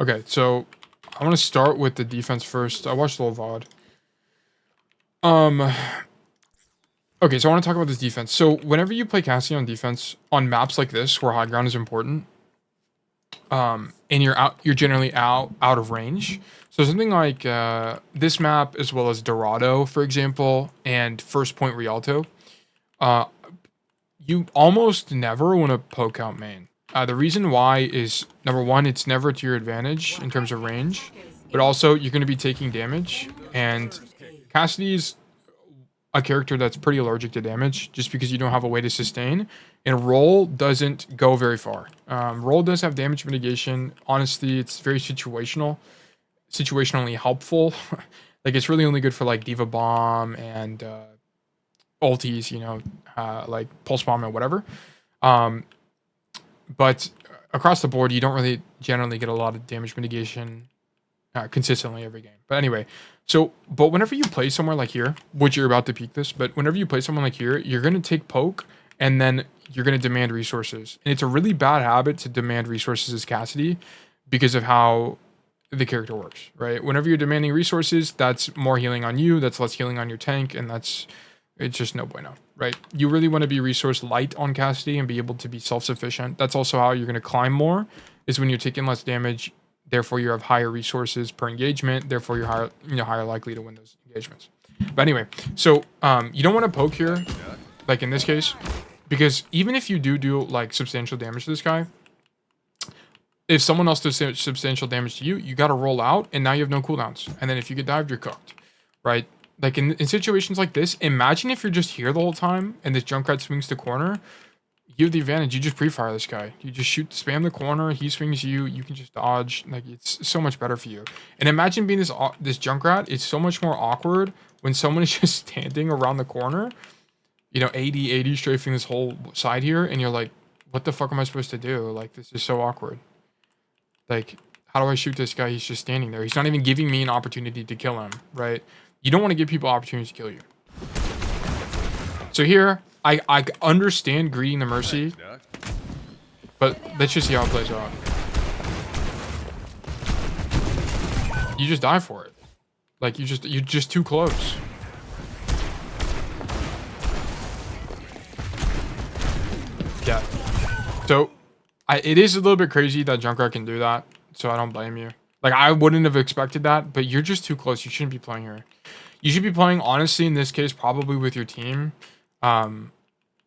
Okay, so I want to start with the defense first. I watched a little VOD. Okay, so I want to talk about this defense. So whenever you play Cassidy on defense on maps like this, where high ground is important, and you're generally out of range. So something like this map, as well as Dorado, for example, and First Point Rialto, uh, you almost never want to poke out main. The reason why is, number one, it's never to your advantage in terms of range, but also you're going to be taking damage, and Cassidy's a character that's pretty allergic to damage just because you don't have a way to sustain, and roll doesn't go very far. Roll does have damage mitigation. Honestly, it's very situationally helpful. Like, it's really only good for like Diva Bomb and ultis, like Pulse Bomb or whatever. But across the board, you don't really generally get a lot of damage mitigation consistently every game. But anyway, but whenever you play somewhere like here, which you're about to peek this, but whenever you play someone like here, you're going to take poke and then you're going to demand resources. And it's a really bad habit to demand resources as Cassidy because of how the character works, right? Whenever you're demanding resources, that's more healing on you, that's less healing on your tank, and it's just no bueno, right? You really want to be resource light on Cassidy and be able to be self-sufficient. That's also how you're going to climb more, is when you're taking less damage. Therefore, you have higher resources per engagement. Therefore, you're higher likely to win those engagements. But anyway, so you don't want to poke here, like in this case, because even if you do like substantial damage to this guy, if someone else does substantial damage to you, you got to roll out, and now you have no cooldowns. And then if you get dived, you're cooked, right? Like in situations like this, imagine if you're just here the whole time and this Junkrat swings to corner. You have the advantage. You just pre-fire this guy. You just spam the corner. He swings you. You can just dodge. Like, it's so much better for you. And imagine being this Junkrat. It's so much more awkward when someone is just standing around the corner. 80 strafing this whole side here, and you're like, what the fuck am I supposed to do? Like, this is so awkward. Like, how do I shoot this guy? He's just standing there. He's not even giving me an opportunity to kill him, right? You don't want to give people opportunities to kill you. So here, I understand greeting the Mercy, but let's just see how it plays out. You just die for it. Like, you're just too close. Yeah. So, it is a little bit crazy that Junkrat can do that, so I don't blame you. Like, I wouldn't have expected that, but you're just too close. You shouldn't be playing here. You should be playing, honestly, in this case, probably with your team.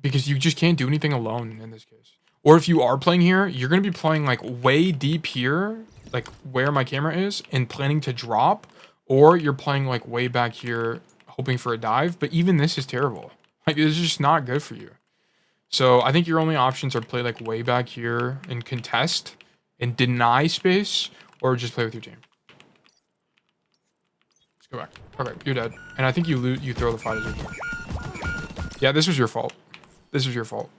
Because you just can't do anything alone in this case. Or if you are playing here, you're going to be playing like way deep here, like where my camera is, and planning to drop. Or you're playing like way back here, hoping for a dive. But even this is terrible. Like, it's just not good for you. So I think your only options are play like way back here and contest and deny space, or just play with your team. Let's go back. Okay, you're dead. And I think you throw the fight as well. Yeah, this was your fault. This was your fault.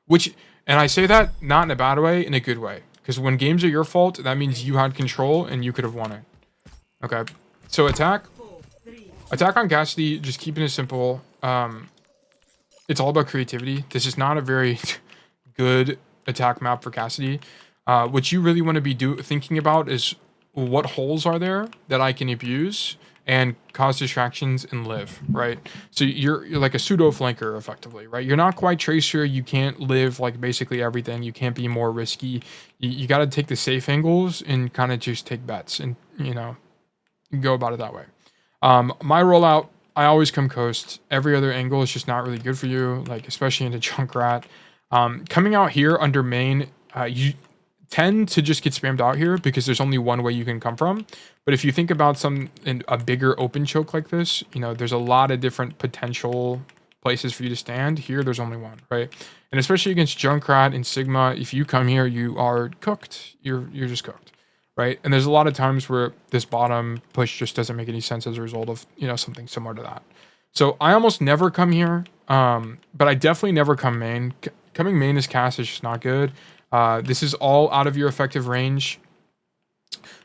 And I say that not in a bad way, in a good way. Because when games are your fault, that means you had control and you could have won it. Okay. So attack. Attack on Cassidy, just keeping it simple. It's all about creativity. This is not a very good attack map for Cassidy. What you really want to be thinking about is what holes are there that I can abuse and cause distractions and live, right? So you're like a pseudo flanker effectively, right? You're not quite Tracer. You can't live like basically everything. You can't be more risky. You got to take the safe angles and kind of just take bets and, go about it that way. My rollout, I always come coast. Every other angle is just not really good for you, like especially into Junkrat. Coming out here under main, you tend to just get spammed out here because there's only one way you can come from. But if you think about a bigger open choke like this, there's a lot of different potential places for you to stand. Here, there's only one, right? And especially against Junkrat and Sigma, if you come here, you are cooked. You're just cooked, right? And there's a lot of times where this bottom push just doesn't make any sense as a result of, something similar to that. So I almost never come here, but I definitely never come main. Coming main as Cass is just not good. This is all out of your effective range.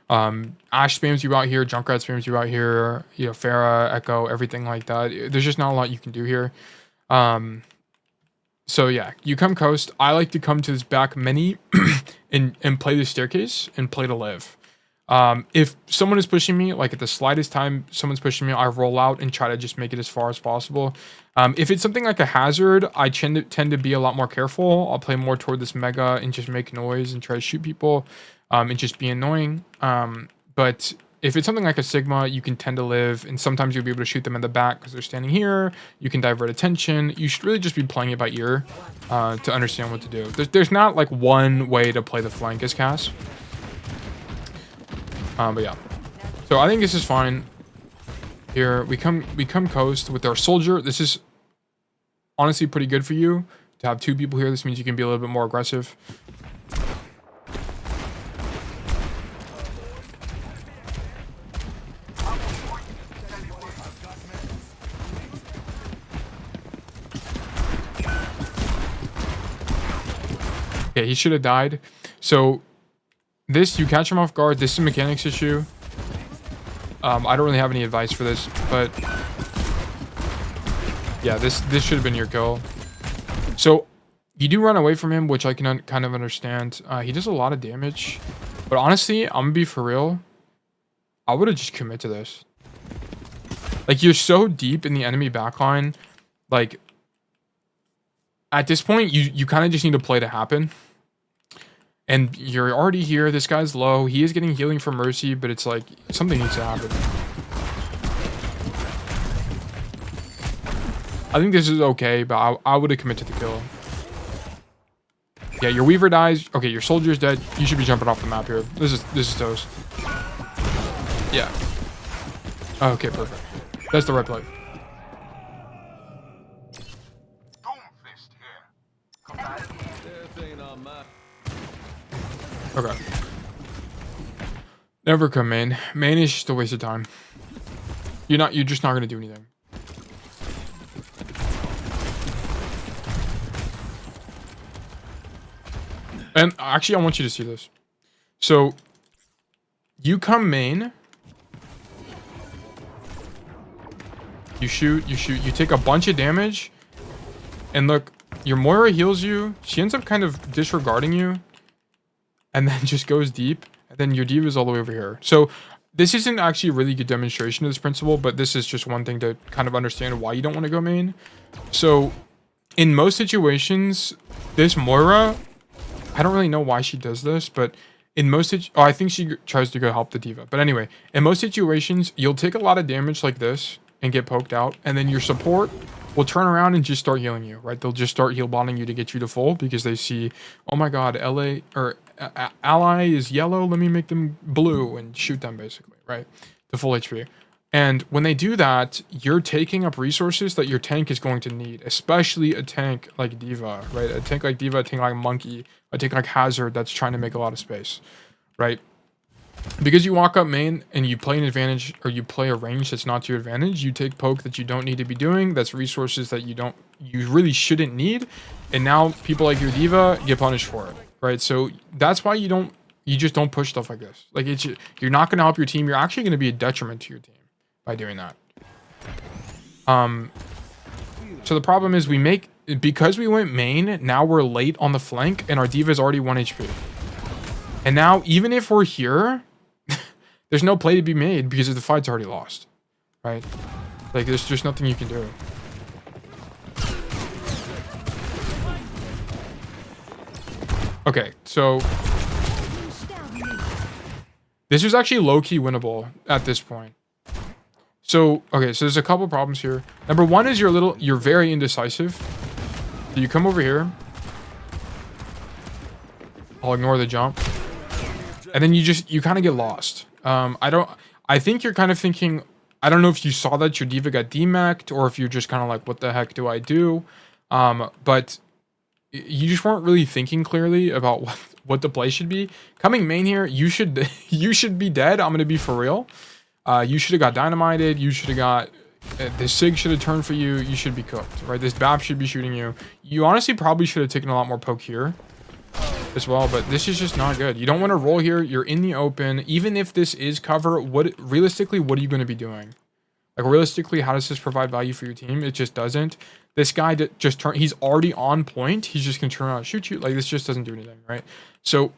Ashe spams you out here, Junkrat spams you out here, Pharah, Echo, everything like that. There's just not a lot you can do here. So yeah, you come coast. I like to come to this back many and play the staircase and play to live. If someone is pushing me, like at the slightest time someone's pushing me, I roll out and try to just make it as far as possible. If it's something like a hazard, I tend to be a lot more careful. I'll play more toward this mega and just make noise and try to shoot people, and just be annoying. But if it's something like a Sigma, you can tend to live, and sometimes you'll be able to shoot them in the back because they're standing here. You can divert attention. You should really just be playing it by ear to understand what to do. There's not like one way to play the flank as Cass. But yeah, so I think this is fine. Here we come coast with our soldier. This is honestly pretty good for you to have 2 people here. This means you can be a little bit more aggressive. Okay, he should have died. So this, you catch him off guard. This is a mechanics issue. I don't really have any advice for this, but yeah, this should have been your kill. So you do run away from him, which I can kind of understand. He does a lot of damage, but honestly, I'm gonna be for real. I would have just commit to this. Like, you're so deep in the enemy backline. Like, at this point, you kind of just need to play to happen. And you're already here. This guy's low. He is getting healing from Mercy, but it's like something needs to happen. I think this is okay, but I would have committed to the kill. Yeah, your Weaver dies. Okay, your soldier's dead. You should be jumping off the map here. This is toast. Yeah. Okay, perfect. That's the right play. Okay. Never come main. Main is just a waste of time. You're just not gonna do anything. And actually, I want you to see this. So you come main. You shoot, you take a bunch of damage. And look, your Moira heals you. She ends up kind of disregarding you. And then just goes deep. And then your D.Va is all the way over here. So this isn't actually a really good demonstration of this principle, but this is just one thing to kind of understand why you don't want to go main. So in most situations, this Moira, I don't really know why she does this, but in most I think she tries to go help the D.Va. But anyway, in most situations, you'll take a lot of damage like this and get poked out, and then your support will turn around and just start healing you, right? They'll just start heal bonding you to get you to full because they see, oh my god, ally is yellow, let me make them blue and shoot them basically, right? To full HP. And when they do that, you're taking up resources that your tank is going to need, especially a tank like D.Va, right? A tank like D.Va, a tank like Monkey, a tank like Hazard that's trying to make a lot of space, right? Because you walk up main and you play an advantage, or you play a range that's not to your advantage, you take poke that you don't need to be doing, that's resources that you really shouldn't need, and now people like your D.Va get punished for it, right? So that's why you just don't push stuff like this. Like, you're not going to help your team. You're actually going to be a detriment to your team by doing that. So the problem is because we went main, now we're late on the flank and our D.Va is already 1 HP. And now, even if we're here, there's no play to be made because the fight's already lost, right? Like, there's just nothing you can do. Okay, so this was actually low-key winnable at this point. So, okay, so there's a couple problems here. Number one is you're very indecisive. So you come over here. I'll ignore the jump. And then you kind of get lost. I think you're kind of thinking, I don't know if you saw that your D.Va got demac'd, or if you're just kind of like, what the heck do I do? But you just weren't really thinking clearly about what the play should be. Coming main here, you should be dead. I'm going to be for real. You should have got dynamited. You should have got, the Sig should have turned for you. You should be cooked, right? This BAP should be shooting you. You honestly probably should have taken a lot more poke here as well, but this is just not good. You don't want to roll here. You're in the open. Even if this is cover, realistically, what are you going to be doing? Like, realistically, how does this provide value for your team? It just doesn't. This guy just turn. He's already on point. He's just gonna turn around and shoot you. Like, this just doesn't do anything, right? So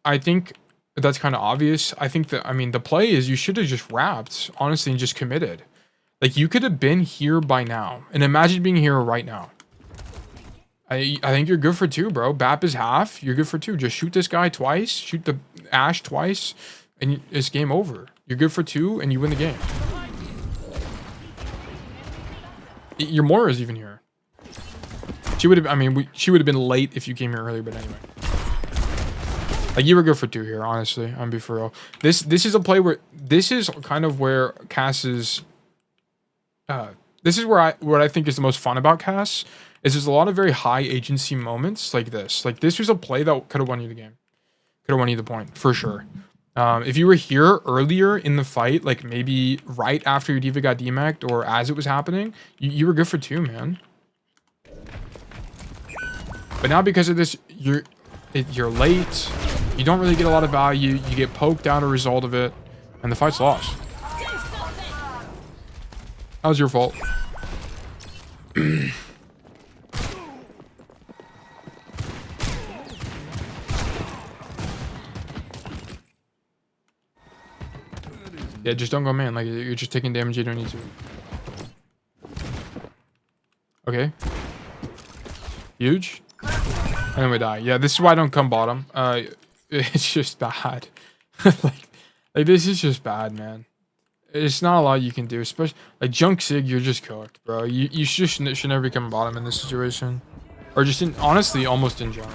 I think that's kind of obvious. I think that, I mean, the play is you should have just wrapped, honestly, and just committed. Like, you could have been here by now. And imagine being here right now. I think you're good for 2, bro. BAP is half. You're good for 2. Just shoot this guy twice. Shoot the Ash twice. And it's game over. You're good for 2, and you win the game. Your Moira is even here. She would have, I mean, she would have been late if you came here earlier, but anyway. Like, you were good for 2 here, honestly. I'm be for real. This is a play where, this is kind of where Cass's, this is where what I think is the most fun about Cass, is there's a lot of very high agency moments like this. Like, this was a play that could have won you the game. Could have won you the point, for sure. If you were here earlier in the fight, like maybe right after your diva got demec'd or as it was happening, you were good for 2, man. But now because of this, you're late. You don't really get a lot of value. You get poked out as a result of it, and the fight's lost. That was your fault. Yeah, just don't go man. Like, you're just taking damage you don't need to. Okay. Huge. And then we die. Yeah, this is why I don't come bottom. It's just bad. like this is just bad, man. It's not a lot you can do, especially like Junk Sig. You're just cooked, bro. You should never become bottom in this situation, or just in, honestly, almost in general.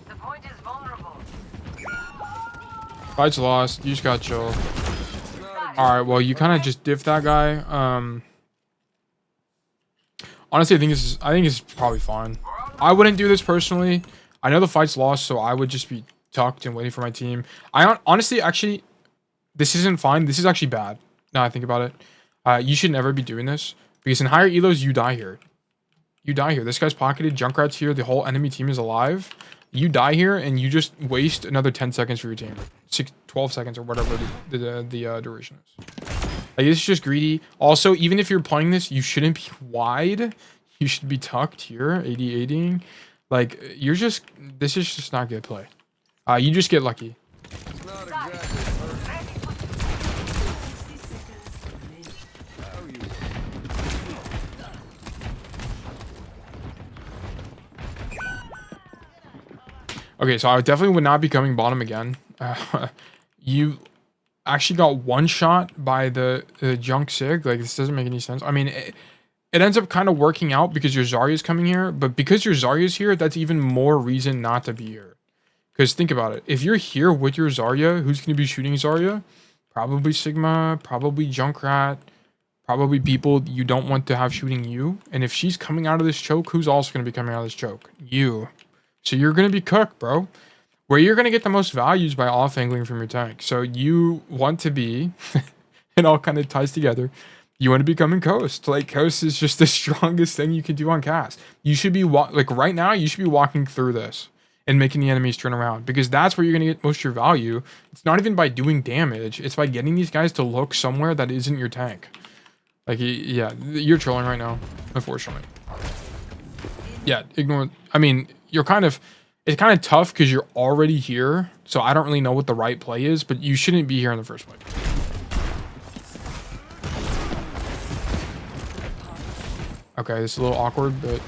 The point is vulnerable. Fight's lost. You just got chill. All right. Well, you kind of just diff that guy. Honestly, I think it's probably fine. I wouldn't do this personally. I know the fight's lost, so I would just be tucked and waiting for my team. I honestly, actually, this isn't fine. This is actually bad. Now I think about it. You should never be doing this because in higher elos, you die here. You die here. This guy's pocketed. Junkrat's here. The whole enemy team is alive. You die here, and you just waste another 10 seconds for your team. 12 seconds or whatever the duration is. Like, it's just greedy. Also, even if you're playing this, you shouldn't be wide. You should be tucked here, 80-80ing. Like, you're just... This is just not good play. You just get lucky. Okay, so I definitely would not be coming bottom again. You actually got one shot by the Junk Sig. Like, this doesn't make any sense. I mean, it ends up kind of working out because your Zarya's coming here. But because your Zarya's here, that's even more reason not to be here. Because think about it. If you're here with your Zarya, who's going to be shooting Zarya? Probably Sigma, probably Junkrat, probably people you don't want to have shooting you. And if she's coming out of this choke, who's also going to be coming out of this choke? You. So you're going to be cooked, bro. Where you're going to get the most values by off-angling from your tank. So you want to be, it all kind of ties together. You want to be coming coast. Like, coast is just the strongest thing you can do on cast. You should be, like, right now, you should be walking through this and making the enemies turn around. Because that's where you're going to get most of your value. It's not even by doing damage. It's by getting these guys to look somewhere that isn't your tank. Like, yeah, you're trolling right now, unfortunately. Yeah, ignore, I mean, you're kind of, it's kind of tough because you're already here. So I don't really know what the right play is, but you shouldn't be here in the first place. Okay, this is a little awkward, but...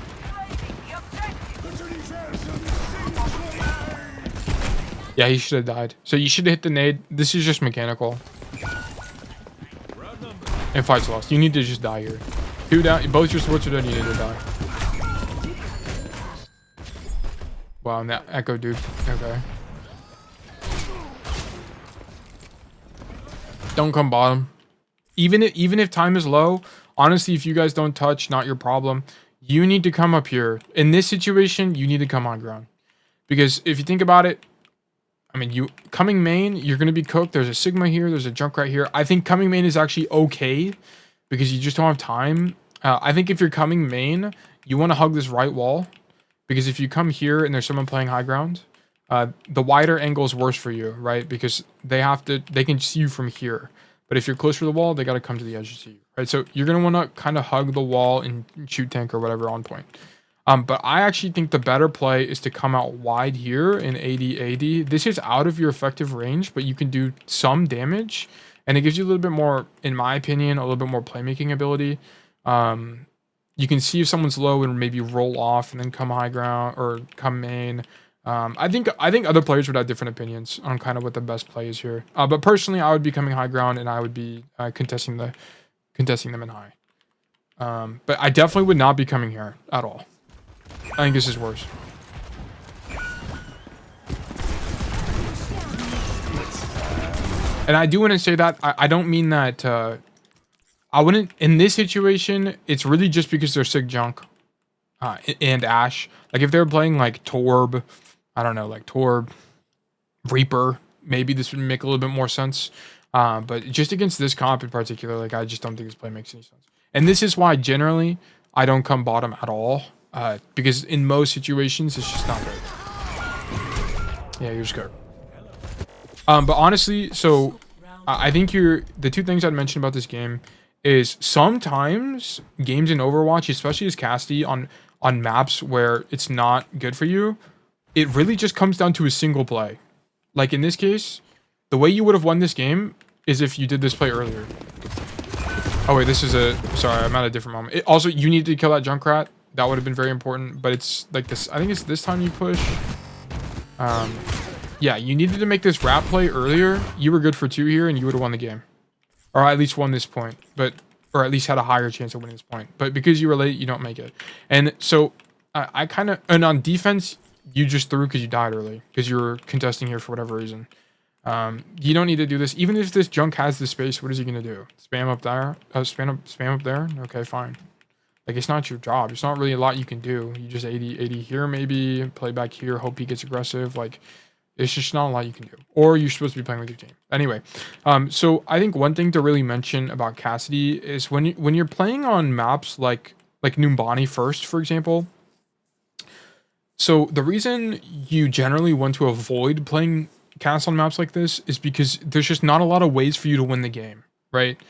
Yeah, he should have died. So you should have hit the nade. This is just mechanical. And fight's lost. You need to just die here. 2 down. Both your swords are done. You need to die. Wow, and that echo, dude. Okay. Don't come bottom. Even if time is low, honestly, if you guys don't touch, not your problem. You need to come up here. In this situation, you need to come on ground. Because if you think about it, I mean, you coming main, you're going to be cooked. There's a Sigma here. There's a Junkrat here. I think coming main is actually okay because you just don't have time. I think if you're coming main, you want to hug this right wall because if you come here and there's someone playing high ground, the wider angle is worse for you, right? Because they can see you from here. But if you're closer to the wall, they got to come to the edge to see you, right? So you're going to want to kind of hug the wall and shoot tank or whatever on point. But I actually think the better play is to come out wide here in 80-80. This is out of your effective range, but you can do some damage. And it gives you a little bit more, in my opinion, a little bit more playmaking ability. You can see if someone's low and maybe roll off and then come high ground or come main. I think other players would have different opinions on kind of what the best play is here. But personally, I would be coming high ground and I would be contesting them in high. But I definitely would not be coming here at all. I think this is worse. And I do want to say that I don't mean that I wouldn't in this situation. It's really just because they're sick junk and Ash. Like if they were playing like Torb, I don't know, like Torb, Reaper, maybe this would make a little bit more sense. But just against this comp in particular, like I just don't think this play makes any sense. And this is why generally I don't come bottom at all. Because in most situations, it's just not good. Yeah, you're scared. But honestly, so I think the two things I'd mention about this game is sometimes games in Overwatch, especially as Cassidy on maps where it's not good for you, it really just comes down to a single play. Like in this case, the way you would have won this game is if you did this play earlier. Oh wait, sorry, I'm at a different moment. Also, you need to kill that Junkrat. That would have been very important, but it's like this. I think it's this time you push. Yeah, you needed to make this wrap play earlier. You were good for 2 here, and you would have won the game, or at least won this point. Or at least had a higher chance of winning this point. But because you were late, you don't make it. And so I kind of on defense, you just threw because you died early because you were contesting here for whatever reason. You don't need to do this. Even if this junk has the space, what is he gonna do? Spam up there? Spam up there? Okay, fine. Like, it's not your job. It's not really a lot you can do. You just 80 here, maybe. Play back here. Hope he gets aggressive. Like, it's just not a lot you can do. Or you're supposed to be playing with your team. Anyway, so I think one thing to really mention about Cassidy is when you're playing on maps like Numbani first, for example. So the reason you generally want to avoid playing Cass on maps like this is because there's just not a lot of ways for you to win the game, right?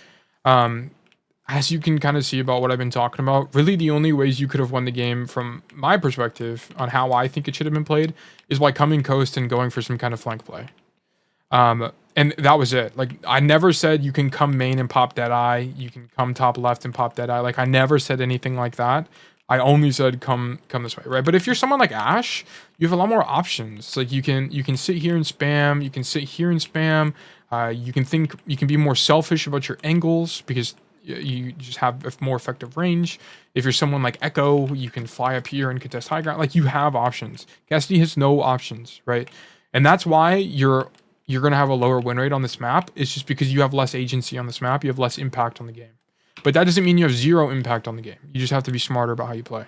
As you can kind of see about what I've been talking about, really the only ways you could have won the game from my perspective on how I think it should have been played is by coming coast and going for some kind of flank play. And that was it. Like, I never said you can come main and pop Deadeye. You can come top left and pop Deadeye. Like, I never said anything like that. I only said come this way, right? But if you're someone like Ash, you have a lot more options. Like, you can sit here and spam. You can sit here and spam. You can be more selfish about your angles because you just have a more effective range. If you're someone like Echo, you can fly up here and contest high ground. Like, you have options. Cassidy has no options, right? And that's why you're going to have a lower win rate on this map. It's just because you have less agency on this map. You have less impact on the game. But that doesn't mean you have zero impact on the game. You just have to be smarter about how you play.